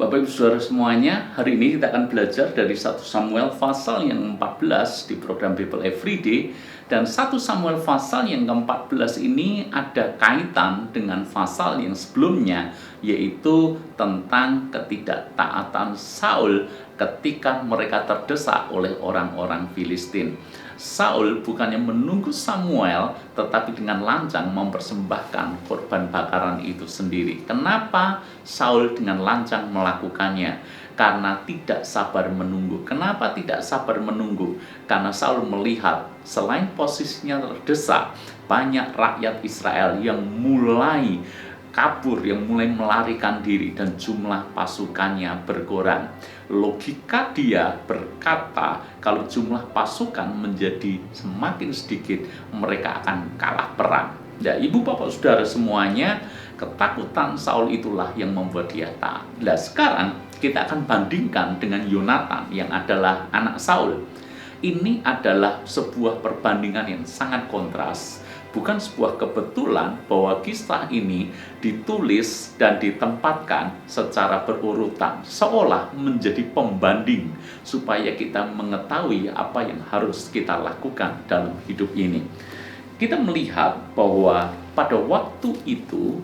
Bapak Ibu Saudara semuanya, hari ini kita akan belajar dari 1 Samuel pasal yang 14 di program Bible Everyday. Dan 1 Samuel pasal yang ke-14 ini ada kaitan dengan pasal yang sebelumnya, yaitu tentang ketidaktaatan Saul ketika mereka terdesak oleh orang-orang Filistin. Saul bukannya menunggu Samuel, tetapi dengan lancang mempersembahkan korban bakaran itu sendiri. Kenapa Saul dengan lancang melakukannya? Karena tidak sabar menunggu. Kenapa tidak sabar menunggu? Karena Saul melihat selain posisinya terdesak, banyak rakyat Israel yang mulai kabur, yang mulai melarikan diri, dan jumlah pasukannya berkurang. Logika dia berkata, kalau jumlah pasukan menjadi semakin sedikit, mereka akan kalah perang. Ya, ibu bapak saudara semuanya, ketakutan Saul itulah yang membuat dia taat. Nah, sekarang kita akan bandingkan dengan Yonatan yang adalah anak Saul. Ini adalah sebuah perbandingan yang sangat kontras. Bukan sebuah kebetulan bahwa kisah ini ditulis dan ditempatkan secara berurutan, seolah menjadi pembanding supaya kita mengetahui apa yang harus kita lakukan dalam hidup ini. Kita melihat bahwa pada waktu itu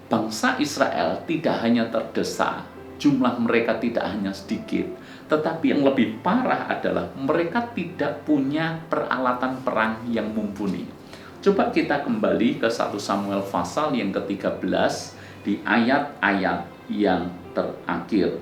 bangsa Israel tidak hanya terdesak, jumlah mereka tidak hanya sedikit, tetapi yang lebih parah adalah mereka tidak punya peralatan perang yang mumpuni. Coba kita kembali ke 1 Samuel pasal yang ke-13 di ayat-ayat yang terakhir.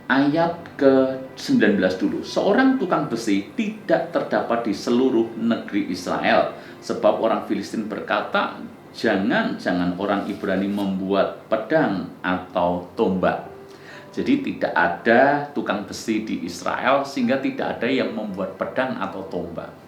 Ayat ke-19 dulu. Seorang tukang besi tidak terdapat di seluruh negeri Israel, sebab orang Filistin berkata, jangan orang Ibrani membuat pedang atau tombak. Jadi tidak ada tukang besi di Israel, sehingga tidak ada yang membuat pedang atau tombak.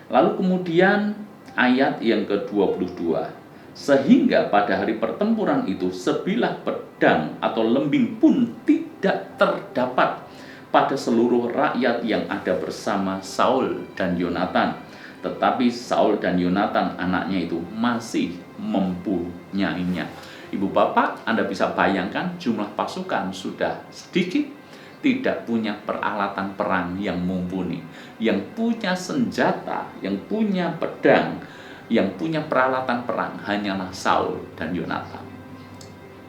Lalu kemudian ayat yang ke-22, sehingga pada hari pertempuran itu sebilah pedang atau lembing pun tidak terdapat pada seluruh rakyat yang ada bersama Saul dan Yonatan. Tetapi Saul dan Yonatan anaknya itu masih mempunyainya. Ibu bapak, Anda bisa bayangkan jumlah pasukan sudah sedikit, tidak punya peralatan perang yang mumpuni. Yang punya senjata, yang punya pedang, yang punya peralatan perang hanyalah Saul dan Yonatan.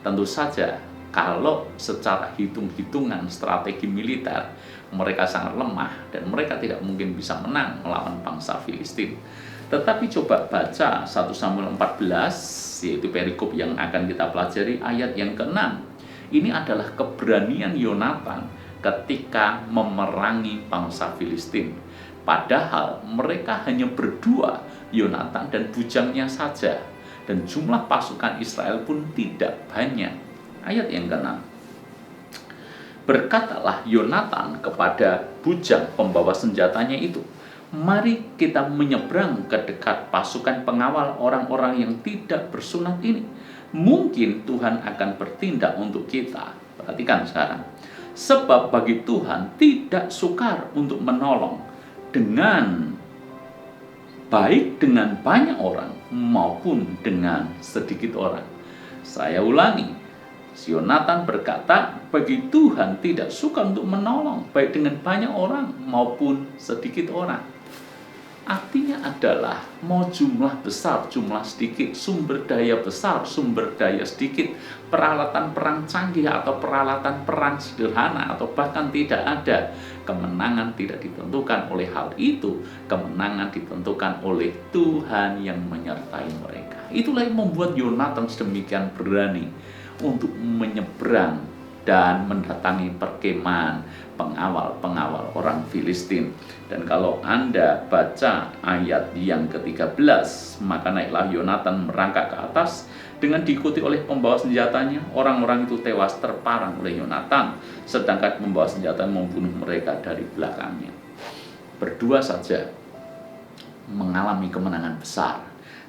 Tentu saja kalau secara hitung-hitungan strategi militer mereka sangat lemah dan mereka tidak mungkin bisa menang melawan bangsa Filistin. Tetapi coba baca 1 Samuel 14, yaitu perikop yang akan kita pelajari, ayat yang ke-6. Ini adalah keberanian Yonatan ketika memerangi bangsa Filistin. Padahal mereka hanya berdua, Yonatan dan bujangnya saja. Dan jumlah pasukan Israel pun tidak banyak. Ayat yang ke-6. Berkatalah Yonatan kepada bujang pembawa senjatanya itu, mari kita menyeberang ke dekat pasukan pengawal orang-orang yang tidak bersunat ini. Mungkin Tuhan akan bertindak untuk kita. Perhatikan sekarang. Sebab bagi Tuhan tidak sukar untuk menolong dengan baik dengan banyak orang maupun dengan sedikit orang. Saya ulangi, Yonatan berkata, bagi Tuhan tidak suka untuk menolong baik dengan banyak orang maupun sedikit orang. Artinya adalah mau jumlah besar, jumlah sedikit, sumber daya besar, sumber daya sedikit, peralatan perang canggih atau peralatan perang sederhana atau bahkan tidak ada, kemenangan tidak ditentukan oleh hal itu. Kemenangan ditentukan oleh Tuhan yang menyertai mereka. Itulah yang membuat Yonatan sedemikian berani untuk menyeberang dan mendatangi perkemahan pengawal orang Filistin. Dan kalau Anda baca ayat yang ke-13, maka naiklah Yonatan merangkak ke atas dengan diikuti oleh pembawa senjatanya. Orang-orang itu tewas terparang oleh Yonatan, sedangkan pembawa senjata membunuh mereka dari belakangnya. Berdua saja mengalami kemenangan besar.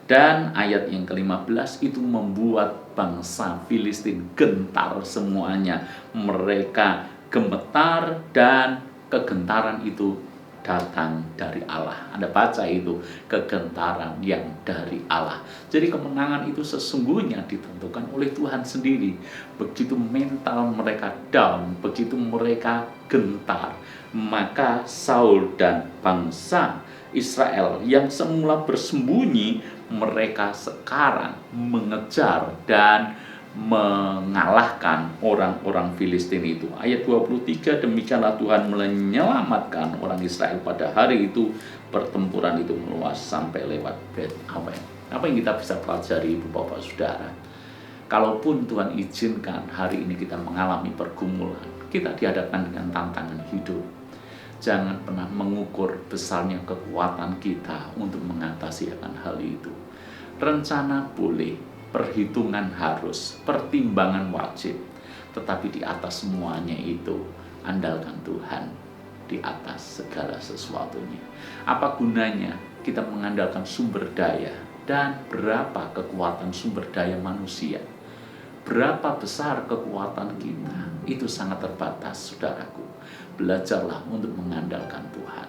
Dan ayat yang ke-15 itu membuat bangsa Filistin gentar semuanya. Mereka gemetar dan kegentaran itu datang dari Allah. Anda baca itu, kegentaran yang dari Allah. Jadi kemenangan itu sesungguhnya ditentukan oleh Tuhan sendiri. Begitu mental mereka down, begitu mereka gentar, maka Saul dan bangsa Israel yang semula bersembunyi, mereka sekarang mengejar dan mengalahkan orang-orang Filistin itu. Ayat 23, demikianlah Tuhan menyelamatkan orang Israel pada hari itu. Pertempuran itu meluas sampai lewat Bet Awen. Apa yang kita bisa pelajari, Ibu Bapak Saudara? Kalaupun Tuhan izinkan hari ini kita mengalami pergumulan, kita dihadapkan dengan tantangan hidup, jangan pernah mengukur besarnya kekuatan kita untuk mengatasi akan hal itu. Rencana boleh, perhitungan harus, pertimbangan wajib, tetapi di atas semuanya itu, andalkan Tuhan di atas segala sesuatunya. Apa gunanya kita mengandalkan sumber daya, dan berapa kekuatan sumber daya manusia? Berapa besar kekuatan kita? Itu sangat terbatas, saudaraku. Belajarlah untuk mengandalkan Tuhan.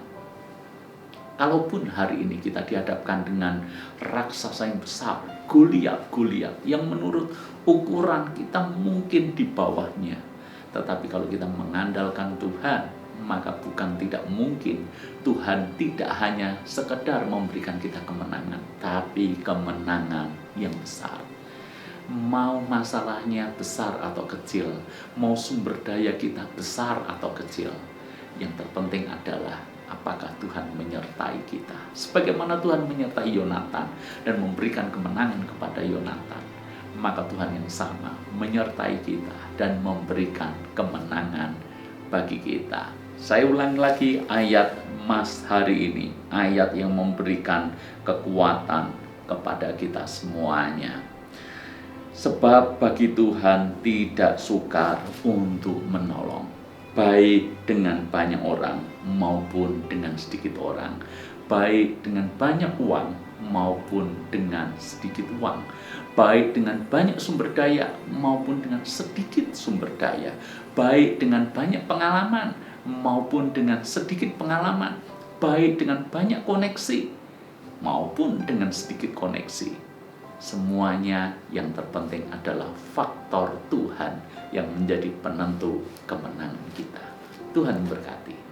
Kalaupun hari ini kita dihadapkan dengan raksasa yang besar, Goliat yang menurut ukuran kita mungkin di bawahnya. Tetapi kalau kita mengandalkan Tuhan, maka bukan tidak mungkin Tuhan tidak hanya sekedar memberikan kita kemenangan, tapi kemenangan yang besar. Mau masalahnya besar atau kecil, mau sumber daya kita besar atau kecil, yang terpenting adalah apakah Tuhan menyertai kita. Sebagaimana Tuhan menyertai Yonatan dan memberikan kemenangan kepada Yonatan, maka Tuhan yang sama menyertai kita dan memberikan kemenangan bagi kita. Saya ulangi lagi ayat Mas hari ini, ayat yang memberikan kekuatan kepada kita semuanya. Sebab bagi Tuhan tidak sukar untuk menolong, baik dengan banyak orang maupun dengan sedikit orang, baik dengan banyak uang maupun dengan sedikit uang, baik dengan banyak sumber daya maupun dengan sedikit sumber daya, baik dengan banyak pengalaman maupun dengan sedikit pengalaman, baik dengan banyak koneksi maupun dengan sedikit koneksi. Semuanya yang terpenting adalah faktor Tuhan yang menjadi penentu kemenangan kita. Tuhan memberkati.